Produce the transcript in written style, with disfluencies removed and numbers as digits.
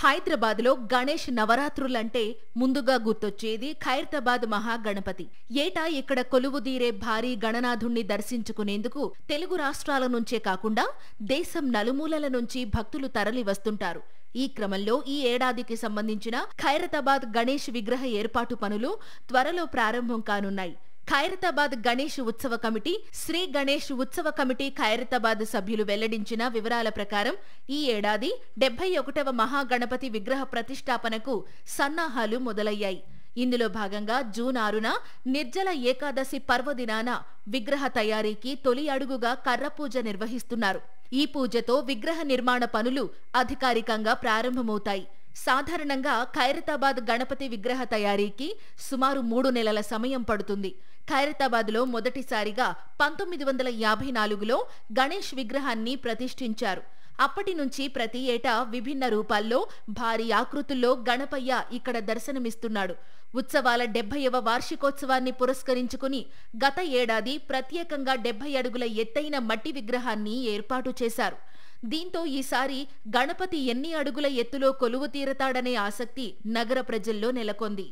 హైదరాబాద్లో గణేష్ నవరాత్రులంటే ముందుగా గుర్తొచ్చేది ఖైరతాబాద్ మహాగణపతి. ఏటా ఇక్కడ కొలువుదీరే భారీ గణనాథుణ్ణి దర్శించుకునేందుకు తెలుగు రాష్ట్రాల నుంచే కాకుండా దేశం నలుమూలల నుంచి భక్తులు తరలి వస్తుంటారు. ఈ క్రమంలో ఈ ఏడాదికి సంబంధించిన ఖైరతాబాద్ గణేష్ విగ్రహ ఏర్పాటు పనులు త్వరలో ప్రారంభం కానున్నాయి. ఖైరతాబాద్ గణేష్ ఉత్సవ కమిటీ, శ్రీ గణేష్ ఉత్సవ కమిటీ ఖైరతాబాద్ సభ్యులు వెల్లడించిన వివరాల ప్రకారం ఈ ఏడాది 71వ మహాగణపతి విగ్రహ ప్రతిష్టాపనకు సన్నాహాలు మొదలయ్యాయి. ఇందులో భాగంగా జూన్ 6న నిర్జల ఏకాదశి పర్వదినాన విగ్రహ తయారీకి తొలి అడుగుగా కర్రపూజ నిర్వహిస్తున్నారు. ఈ పూజతో విగ్రహ నిర్మాణ పనులు అధికారికంగా ప్రారంభమవుతాయి. సాధారణంగా ఖైరతాబాద్ గణపతి విగ్రహ తయారీకి సుమారు 3 నెలల సమయం పడుతుంది. ఖైరతాబాద్లో మొదటిసారిగా 1954లో గణేష్ విగ్రహాన్ని ప్రతిష్ఠించారు. అప్పటి నుంచి ప్రతి ఏటా విభిన్న రూపాల్లో భారీ ఆకృతుల్లో గణపయ్య ఇక్కడ దర్శనమిస్తున్నాడు. ఉత్సవాల 70వ వార్షికోత్సవాన్ని పురస్కరించుకుని గత ఏడాది ప్రత్యేకంగా 70 అడుగుల ఎత్తైన మట్టి విగ్రహాన్ని ఏర్పాటు చేశారు. దీంతో ఈసారి గణపతి ఎన్ని అడుగుల ఎత్తులో కొలువు తీరతాడనే ఆసక్తి నగర ప్రజల్లో నెలకొంది.